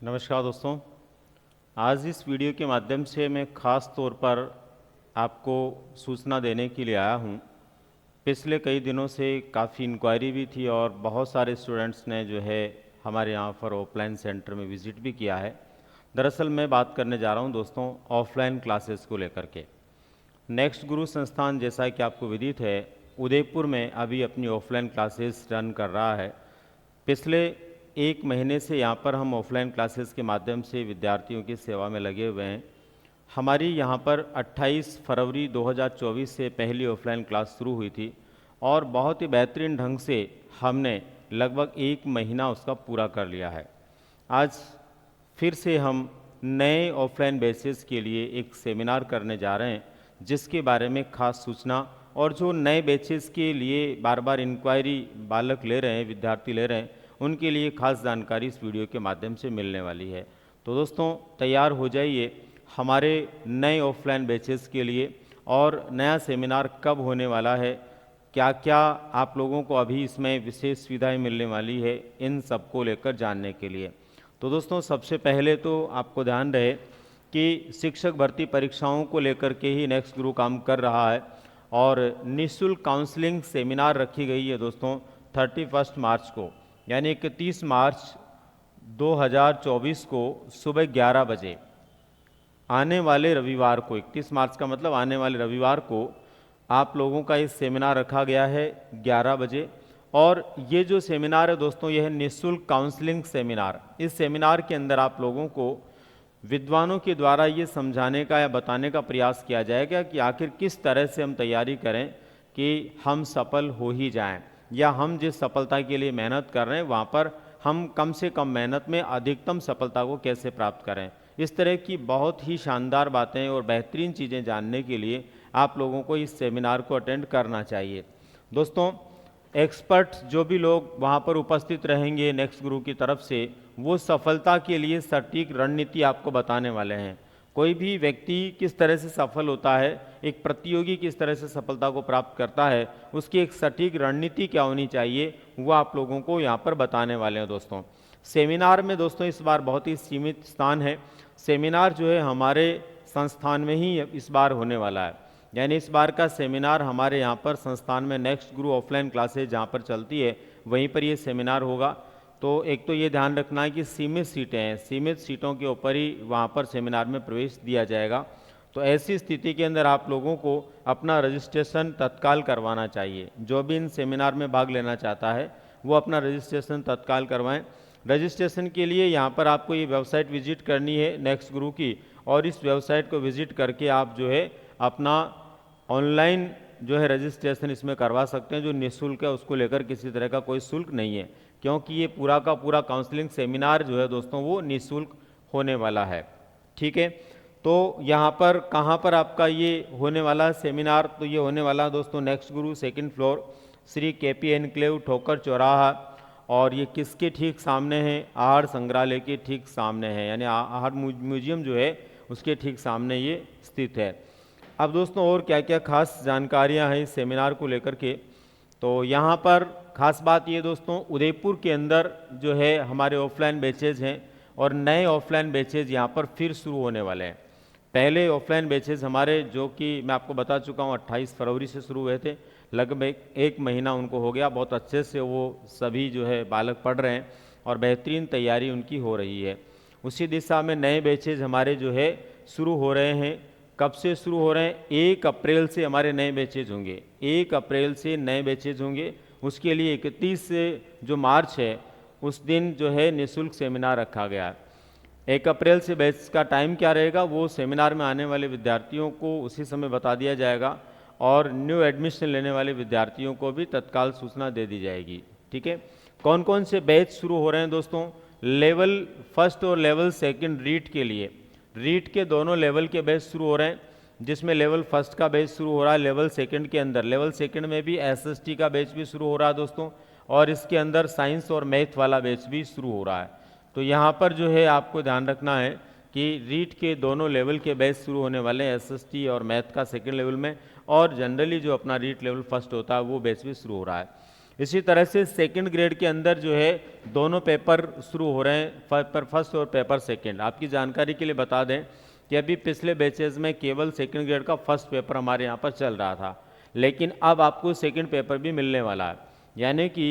नमस्कार दोस्तों। आज इस वीडियो के माध्यम से मैं ख़ास तौर पर आपको सूचना देने के लिए आया हूँ। पिछले कई दिनों से काफ़ी इंक्वायरी भी थी और बहुत सारे स्टूडेंट्स ने जो है हमारे यहाँ पर ऑफलाइन सेंटर में विज़िट भी किया है। दरअसल मैं बात करने जा रहा हूँ दोस्तों ऑफलाइन क्लासेस को लेकर के। नेक्स्ट गुरु संस्थान, जैसा कि आपको विदित है, उदयपुर में अभी अपनी ऑफलाइन क्लासेस रन कर रहा है। पिछले एक महीने से यहाँ पर हम ऑफलाइन क्लासेस के माध्यम से विद्यार्थियों की सेवा में लगे हुए हैं। हमारी यहाँ पर 28 फरवरी 2024 से पहली ऑफलाइन क्लास शुरू हुई थी और बहुत ही बेहतरीन ढंग से हमने लगभग एक महीना उसका पूरा कर लिया है। आज फिर से हम नए ऑफलाइन बेसिस के लिए एक सेमिनार करने जा रहे हैं, जिसके बारे में खास सूचना और जो नए बैचेस के लिए बार बार इंक्वायरी बालक ले रहे हैं, विद्यार्थी ले रहे हैं, उनके लिए खास जानकारी इस वीडियो के माध्यम से मिलने वाली है। तो दोस्तों तैयार हो जाइए हमारे नए ऑफलाइन बैचेस के लिए। और नया सेमिनार कब होने वाला है, क्या क्या आप लोगों को अभी इसमें विशेष सुविधाएं मिलने वाली है, इन सब को लेकर जानने के लिए तो दोस्तों सबसे पहले तो आपको ध्यान रहे कि शिक्षक भर्ती परीक्षाओं को लेकर के ही नेक्स्ट गुरु काम कर रहा है और निःशुल्क काउंसलिंग सेमिनार रखी गई है दोस्तों 31 मार्च को, यानी 31 मार्च 2024 को सुबह 11 बजे, आने वाले रविवार को। 31 मार्च का मतलब आने वाले रविवार को आप लोगों का इस सेमिनार रखा गया है 11 बजे। और ये जो सेमिनार है दोस्तों, यह है निःशुल्क काउंसलिंग सेमिनार। इस सेमिनार के अंदर आप लोगों को विद्वानों के द्वारा ये समझाने का या बताने का प्रयास किया जाएगा कि आखिर किस तरह से हम तैयारी करें कि हम सफल हो ही जाएं, या हम जिस सफलता के लिए मेहनत कर रहे हैं वहाँ पर हम कम से कम मेहनत में अधिकतम सफलता को कैसे प्राप्त करें। इस तरह की बहुत ही शानदार बातें और बेहतरीन चीज़ें जानने के लिए आप लोगों को इस सेमिनार को अटेंड करना चाहिए। दोस्तों एक्सपर्ट जो भी लोग वहाँ पर उपस्थित रहेंगे नेक्स्ट गुरु की तरफ से, वो सफलता के लिए सटीक रणनीति आपको बताने वाले हैं। कोई भी व्यक्ति किस तरह से सफल होता है, एक प्रतियोगी किस तरह से सफलता को प्राप्त करता है, उसकी एक सटीक रणनीति क्या होनी चाहिए, वो आप लोगों को यहाँ पर बताने वाले हैं दोस्तों। सेमिनार में दोस्तों इस बार बहुत ही सीमित स्थान है। सेमिनार जो है हमारे संस्थान में ही इस बार होने वाला है, यानी इस बार का सेमिनार हमारे यहाँ पर संस्थान में नेक्स्ट गुरु ऑफलाइन क्लासेज जहाँ पर चलती है वहीं पर ये सेमिनार होगा। तो एक तो ये ध्यान रखना है कि सीमित सीटें हैं, सीमित सीटों के ऊपर ही वहाँ पर सेमिनार में प्रवेश दिया जाएगा। तो ऐसी स्थिति के अंदर आप लोगों को अपना रजिस्ट्रेशन तत्काल करवाना चाहिए। जो भी इन सेमिनार में भाग लेना चाहता है वो अपना रजिस्ट्रेशन तत्काल करवाएं। रजिस्ट्रेशन के लिए यहाँ पर आपको ये वेबसाइट विजिट करनी है नेक्स्ट गुरु की, और इस वेबसाइट को विजिट करके आप जो है अपना ऑनलाइन जो है रजिस्ट्रेशन इसमें करवा सकते हैं। जो निःशुल्क है उसको लेकर किसी तरह का कोई शुल्क नहीं है, क्योंकि ये पूरा का पूरा काउंसलिंग सेमिनार जो है दोस्तों वो निःशुल्क होने वाला है। ठीक है, तो यहाँ पर कहाँ पर आपका ये होने वाला सेमिनार, तो ये होने वाला दोस्तों नेक्स्ट गुरु second floor Shri KP enclave ठोकर चौराहा, और ये किसके ठीक सामने है, आहड़ संग्रहालय के ठीक सामने है, यानी आहड़ म्यूजियम जो है उसके ठीक सामने ये स्थित है। अब दोस्तों और क्या क्या खास जानकारियां हैं इस सेमिनार को लेकर के, तो यहाँ पर खास बात ये दोस्तों उदयपुर के अंदर जो है हमारे ऑफलाइन बैचेज हैं और नए ऑफलाइन बैचेज यहाँ पर फिर शुरू होने वाले हैं। पहले ऑफलाइन बैचेज हमारे जो कि मैं आपको बता चुका हूँ 28 फरवरी से शुरू हुए थे, लगभग एक महीना उनको हो गया। बहुत अच्छे से वो सभी जो है बालक पढ़ रहे हैं और बेहतरीन तैयारी उनकी हो रही है। उसी दिशा में नए बैचेज हमारे जो है शुरू हो रहे हैं। कब से शुरू हो रहे हैं? 1 अप्रैल से हमारे नए बैचेज होंगे। 1 अप्रैल से नए बैचेज होंगे। उसके लिए 31 जो मार्च है उस दिन जो है निःशुल्क सेमिनार रखा गया है। 1 अप्रैल से बैच का टाइम क्या रहेगा वो सेमिनार में आने वाले विद्यार्थियों को उसी समय बता दिया जाएगा, और न्यू एडमिशन लेने वाले विद्यार्थियों को भी तत्काल सूचना दे दी जाएगी। ठीक है, कौन कौन से बैच शुरू हो रहे हैं दोस्तों? लेवल फर्स्ट और लेवल सेकंड रीट के लिए, रीट के दोनों लेवल के बैच शुरू हो रहे हैं, जिसमें लेवल फर्स्ट का बैच शुरू हो रहा है लेवल सेकंड के अंदर। लेवल सेकंड में भी एसएसटी का बैच भी शुरू हो रहा है दोस्तों, और इसके अंदर साइंस और मैथ वाला बैच भी शुरू हो रहा है। तो यहाँ पर जो है आपको ध्यान रखना है कि रीट के दोनों लेवल के बैच शुरू होने वाले हैं, एसएसटी और मैथ का सेकंड लेवल में, और जनरली जो अपना रीट लेवल फर्स्ट होता है वो बैच भी शुरू हो रहा है। इसी तरह से सेकंड ग्रेड के अंदर जो है दोनों पेपर शुरू हो रहे हैं, पेपर फर्स्ट और पेपर सेकंड। आपकी जानकारी के लिए बता दें कि अभी पिछले बैचेज में केवल सेकंड ग्रेड का फर्स्ट पेपर हमारे यहाँ पर चल रहा था, लेकिन अब आपको सेकंड पेपर भी मिलने वाला है। यानी कि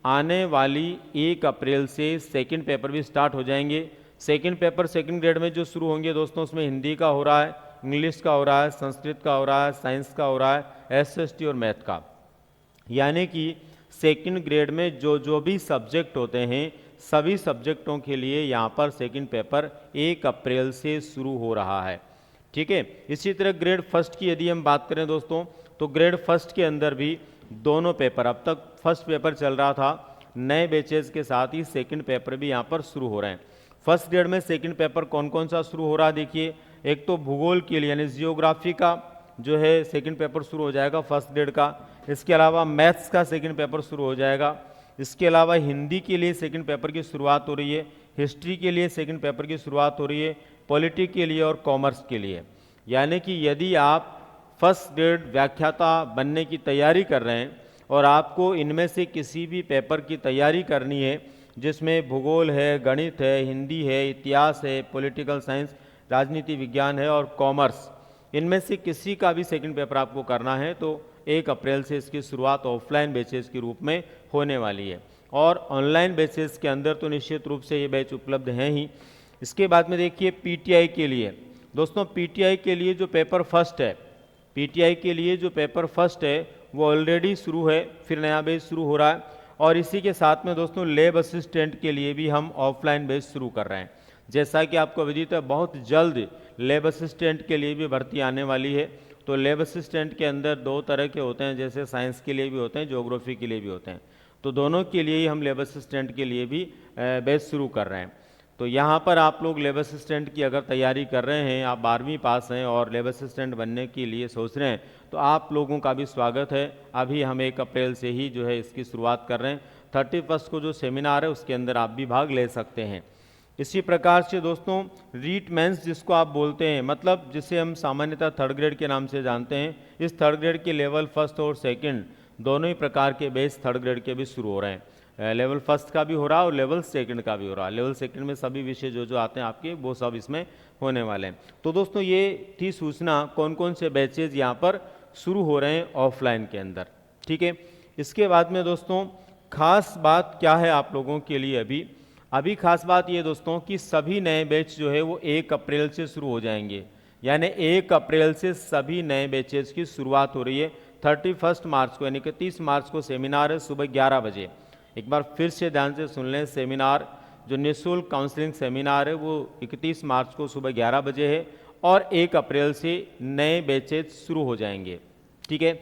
आने वाली 1 अप्रैल से सेकंड पेपर भी स्टार्ट हो जाएंगे। सेकंड पेपर सेकंड ग्रेड में जो शुरू होंगे दोस्तों, उसमें हिंदी का हो रहा है, इंग्लिश का हो रहा है, संस्कृत का हो रहा है, साइंस का हो रहा है, SST और मैथ का। यानी कि सेकंड ग्रेड में जो भी सब्जेक्ट होते हैं, सभी सब्जेक्टों के लिए यहाँ पर सेकंड पेपर 1 अप्रैल से शुरू हो रहा है। ठीक है। इसी तरह ग्रेड फर्स्ट की यदि हम बात करें दोस्तों, तो ग्रेड फर्स्ट के अंदर भी दोनों पेपर, अब तक फर्स्ट पेपर चल रहा था, नए बैचेज के साथ ही सेकंड पेपर भी यहाँ पर शुरू हो रहे हैं। फर्स्ट ग्रेड में सेकंड पेपर कौन कौन सा शुरू हो रहा है देखिए, एक तो भूगोल के लिए यानी जियोग्राफी का जो है सेकंड पेपर शुरू हो जाएगा फर्स्ट ग्रेड का। इसके अलावा मैथ्स का सेकंड पेपर शुरू हो जाएगा। इसके अलावा हिंदी के लिए सेकंड पेपर की शुरुआत हो रही है, हिस्ट्री के लिए सेकंड पेपर की शुरुआत हो रही है, पॉलिटी के लिए और कॉमर्स के लिए। यानी कि यदि आप फर्स्ट ग्रेड व्याख्याता बनने की तैयारी कर रहे हैं और आपको इनमें से किसी भी पेपर की तैयारी करनी है, जिसमें भूगोल है, गणित है, हिंदी है, इतिहास है, पॉलिटिकल साइंस, राजनीति विज्ञान है और कॉमर्स, इनमें से किसी का भी सेकंड पेपर आपको करना है तो 1 अप्रैल से इसकी शुरुआत ऑफलाइन बैचेस के रूप में होने वाली है। और ऑनलाइन बैचेस के अंदर तो निश्चित रूप से ये बैच उपलब्ध हैं ही। इसके बाद में देखिए PTI के लिए दोस्तों, PTI के लिए जो पेपर फर्स्ट है, PTI के लिए जो पेपर फर्स्ट है वो ऑलरेडी शुरू है, फिर नया बैच शुरू हो रहा है। और इसी के साथ में दोस्तों लैब असिस्टेंट के लिए भी हम ऑफलाइन बैच शुरू कर रहे हैं। जैसा कि आपको विदित है, बहुत जल्द लैब असिस्टेंट के लिए भी भर्ती आने वाली है। तो लैब असिस्टेंट के अंदर 2 तरह के होते हैं, जैसे साइंस के लिए भी होते हैं, ज्योग्राफी के लिए भी होते हैं। तो दोनों के लिए ही हम लैब असिस्टेंट के लिए भी बैच शुरू कर रहे हैं। तो यहाँ पर आप लोग लैब असिस्टेंट की अगर तैयारी कर रहे हैं, आप 12वीं पास हैं और लैब असिस्टेंट बनने के लिए सोच रहे हैं, तो आप लोगों का भी स्वागत है। अभी हम 1 अप्रैल से ही जो है इसकी शुरुआत कर रहे हैं। 31 को जो सेमिनार है उसके अंदर आप भी भाग ले सकते हैं। इसी प्रकार से दोस्तों रीट मेंस जिसको आप बोलते हैं, मतलब जिसे हम सामान्यतः थर्ड ग्रेड के नाम से जानते हैं, इस थर्ड ग्रेड के लेवल फर्स्ट और सेकंड दोनों ही प्रकार के बैच थर्ड ग्रेड के भी शुरू हो रहे हैं। लेवल फर्स्ट का भी हो रहा है और लेवल सेकंड का भी हो रहा है। लेवल सेकंड में सभी विषय जो आते हैं आपके, वो सब इसमें होने वाले हैं। तो दोस्तों ये थी सूचना कौन कौन से बैचेज यहाँ पर शुरू हो रहे हैं ऑफलाइन के अंदर। ठीक है। इसके बाद में दोस्तों खास बात क्या है आप लोगों के लिए, अभी खास बात ये दोस्तों कि सभी नए बैच जो है वो 1 अप्रैल से शुरू हो जाएंगे। यानी 1 अप्रैल से सभी नए बैचेज की शुरुआत हो रही है। 31 मार्च को यानी कि 30 मार्च को सेमिनार है सुबह 11 बजे। एक बार फिर से ध्यान से सुन लें, सेमिनार जो निःशुल्क काउंसलिंग सेमिनार है वो 31 मार्च को सुबह 11 बजे है और 1 अप्रैल से नए बैचेज शुरू हो जाएंगे। ठीक है।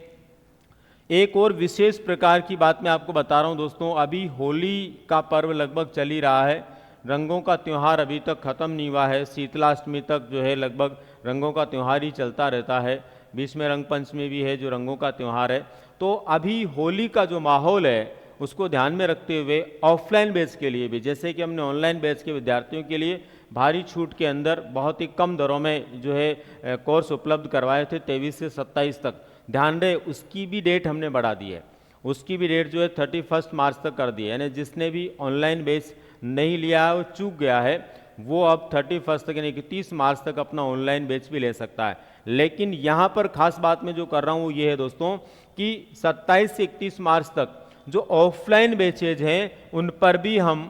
एक और विशेष प्रकार की बात मैं आपको बता रहा हूं दोस्तों, अभी होली का पर्व लगभग चल ही रहा है, रंगों का त्यौहार अभी तक ख़त्म नहीं हुआ है। शीतलाष्टमी तक जो है लगभग रंगों का त्यौहार ही चलता रहता है, बीच में रंग पंचमी भी है जो रंगों का त्यौहार है। तो अभी होली का जो माहौल है उसको ध्यान में रखते हुए ऑफलाइन बैच के लिए भी, जैसे कि हमने ऑनलाइन बैच के विद्यार्थियों के लिए भारी छूट के अंदर बहुत ही कम दरों में जो है कोर्स उपलब्ध करवाए थे 23 से 27 तक, ध्यान रहे उसकी भी डेट हमने बढ़ा दी है। उसकी भी डेट जो है 31 मार्च तक कर दी है। यानी जिसने भी ऑनलाइन बैच नहीं लिया है वो चूक गया है, वो अब 31 तक यानी कि 30 मार्च तक अपना ऑनलाइन बैच भी ले सकता है। लेकिन यहाँ पर खास बात मैं जो कर रहा हूँ वो ये है दोस्तों कि 27 से 31 मार्च तक जो ऑफलाइन बैचेज हैं उन पर भी हम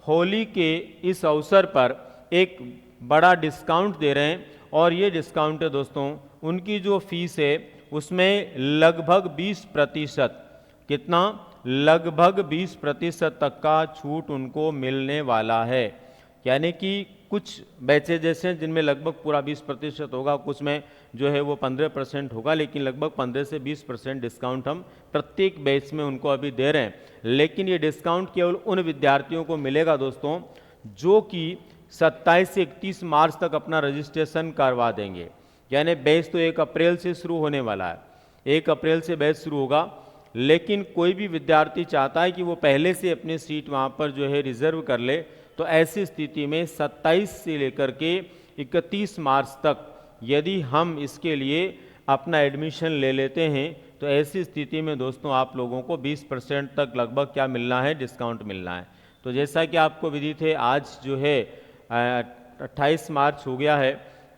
होली के इस अवसर पर एक बड़ा डिस्काउंट दे रहे हैं। और ये डिस्काउंट है दोस्तों, उनकी जो फीस है उसमें लगभग 20%, कितना, लगभग 20% तक का छूट उनको मिलने वाला है। यानी कि कुछ बैचेज ऐसे हैं जिनमें लगभग पूरा 20% होगा, कुछ में जो है वो 15% होगा, लेकिन लगभग 15 से 20% डिस्काउंट हम प्रत्येक बैच में उनको अभी दे रहे हैं। लेकिन ये डिस्काउंट केवल उन विद्यार्थियों को मिलेगा दोस्तों जो कि 27 से 31 मार्च तक अपना रजिस्ट्रेशन करवा देंगे। यानी बैच तो 1 अप्रैल से शुरू होने वाला है, 1 अप्रैल से बैच शुरू होगा, लेकिन कोई भी विद्यार्थी चाहता है कि वो पहले से अपनी सीट वहाँ पर जो है रिजर्व कर ले, तो ऐसी स्थिति में 27 से लेकर के 31 मार्च तक यदि हम इसके लिए अपना एडमिशन ले लेते हैं तो ऐसी स्थिति में दोस्तों आप लोगों को 20% तक लगभग क्या मिलना है, डिस्काउंट मिलना है। तो जैसा कि आपको विदित है, आज जो है 28 मार्च हो गया है,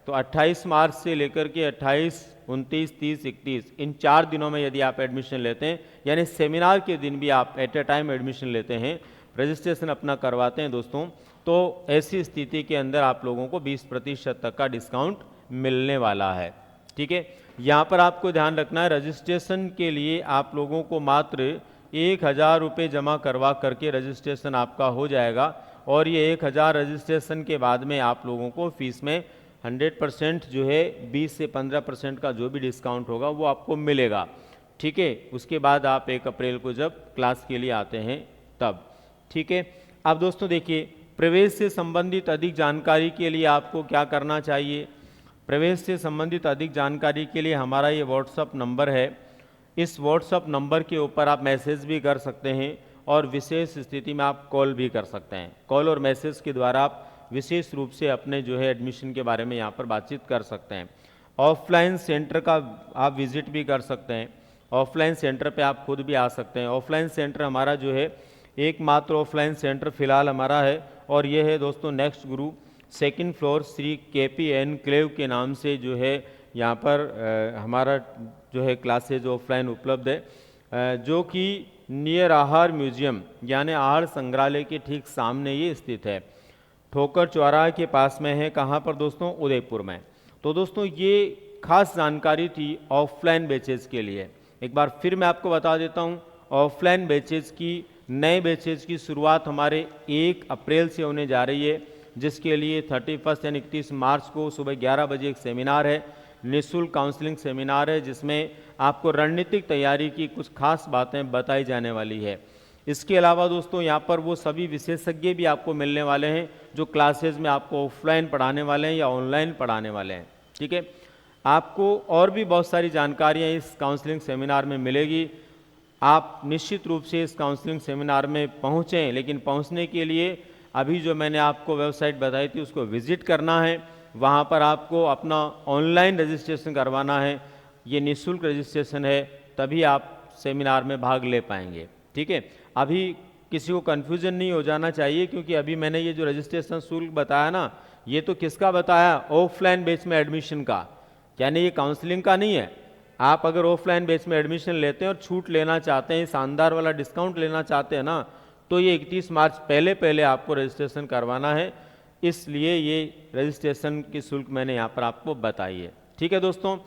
तो 28 मार्च से लेकर के 28, 29, 30, 31 इन 4 दिनों में यदि आप एडमिशन लेते हैं, यानी सेमिनार के दिन भी आप एट ए टाइम एडमिशन लेते हैं, रजिस्ट्रेशन अपना करवाते हैं दोस्तों, तो ऐसी स्थिति के अंदर आप लोगों को 20% तक का डिस्काउंट मिलने वाला है। ठीक है, यहाँ पर आपको ध्यान रखना है, रजिस्ट्रेशन के लिए आप लोगों को मात्र 1000 रुपये जमा करवा करके रजिस्ट्रेशन आपका हो जाएगा, और ये 1000 रजिस्ट्रेशन के बाद में आप लोगों को फीस में 100% जो है 20 से 15% का जो भी डिस्काउंट होगा वो आपको मिलेगा। ठीक है, उसके बाद आप 1 अप्रैल को जब क्लास के लिए आते हैं तब। ठीक है, अब दोस्तों देखिए, प्रवेश से संबंधित अधिक जानकारी के लिए आपको क्या करना चाहिए। प्रवेश से संबंधित अधिक जानकारी के लिए हमारा ये व्हाट्सअप नंबर है, इस व्हाट्सअप नंबर के ऊपर आप मैसेज भी कर सकते हैं, और विशेष स्थिति में आप कॉल भी कर सकते हैं। कॉल और मैसेज के द्वारा आप विशेष रूप से अपने जो है एडमिशन के बारे में यहाँ पर बातचीत कर सकते हैं। ऑफलाइन सेंटर का आप विजिट भी कर सकते हैं, ऑफलाइन सेंटर पे आप खुद भी आ सकते हैं। ऑफलाइन सेंटर हमारा जो है एकमात्र ऑफलाइन सेंटर फिलहाल हमारा है, और ये है दोस्तों नेक्स्ट गुरु, 2nd floor, Shri KP enclave के नाम से जो है यहाँ पर हमारा जो है क्लासेज ऑफलाइन उपलब्ध है, जो कि नियर आहार म्यूजियम यानी आहार संग्रहालय के ठीक सामने ये स्थित है, ठोकर चौराहे के पास में है। कहाँ पर दोस्तों, उदयपुर में। तो दोस्तों ये खास जानकारी थी ऑफलाइन बैचेज के लिए। एक बार फिर मैं आपको बता देता हूँ, ऑफलाइन बैचेज की, नए बैचेज की शुरुआत हमारे 1 अप्रैल से होने जा रही है, जिसके लिए 31 यानी 31 मार्च को सुबह 11 बजे एक सेमिनार है, निःशुल्क काउंसलिंग सेमिनार है, जिसमें आपको रणनीतिक तैयारी की कुछ खास बातें बताई जाने वाली है। इसके अलावा दोस्तों यहाँ पर वो सभी विशेषज्ञ भी आपको मिलने वाले हैं जो क्लासेज में आपको ऑफलाइन पढ़ाने वाले हैं या ऑनलाइन पढ़ाने वाले हैं। ठीक है, आपको और भी बहुत सारी जानकारियाँ इस काउंसलिंग सेमिनार में मिलेगी। आप निश्चित रूप से इस काउंसलिंग सेमिनार में पहुँचें, लेकिन पहुँचने के लिए अभी जो मैंने आपको वेबसाइट बताई थी उसको विजिट करना है, वहाँ पर आपको अपना ऑनलाइन रजिस्ट्रेशन करवाना है। ये निःशुल्क रजिस्ट्रेशन है, तभी आप सेमिनार में भाग ले पाएंगे। ठीक है, अभी किसी को कन्फ्यूजन नहीं हो जाना चाहिए, क्योंकि अभी मैंने ये जो रजिस्ट्रेशन शुल्क बताया ना, ये तो किसका बताया, ऑफलाइन बैच में एडमिशन का, यानी ये काउंसलिंग का नहीं है। आप अगर ऑफलाइन बैच में एडमिशन लेते हैं और छूट लेना चाहते हैं, शानदार वाला डिस्काउंट लेना चाहते हैं ना, तो ये 31 मार्च पहले आपको रजिस्ट्रेशन करवाना है, इसलिए ये रजिस्ट्रेशन की शुल्क मैंने यहाँ पर आपको बताई है। ठीक है दोस्तों,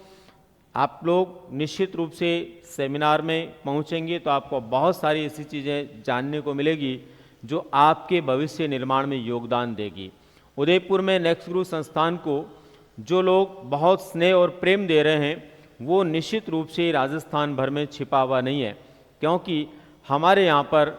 आप लोग निश्चित रूप से सेमिनार में पहुँचेंगे तो आपको बहुत सारी ऐसी चीज़ें जानने को मिलेगी जो आपके भविष्य निर्माण में योगदान देगी। उदयपुर में नेक्स्ट गुरु संस्थान को जो लोग बहुत स्नेह और प्रेम दे रहे हैं, वो निश्चित रूप से राजस्थान भर में छिपा हुआ नहीं है, क्योंकि हमारे यहाँ पर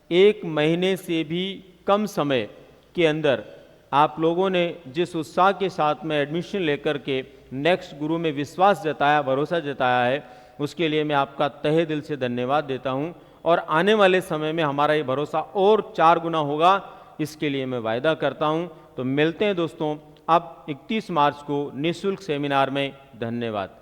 1 महीने से भी कम समय के अंदर आप लोगों ने जिस उत्साह के साथ में एडमिशन लेकर के नेक्स्ट गुरु में विश्वास जताया, भरोसा जताया है, उसके लिए मैं आपका तहे दिल से धन्यवाद देता हूं, और आने वाले समय में हमारा ये भरोसा और 4 गुना होगा, इसके लिए मैं वायदा करता हूं। तो मिलते हैं दोस्तों अब 31 मार्च को निःशुल्क सेमिनार में। धन्यवाद।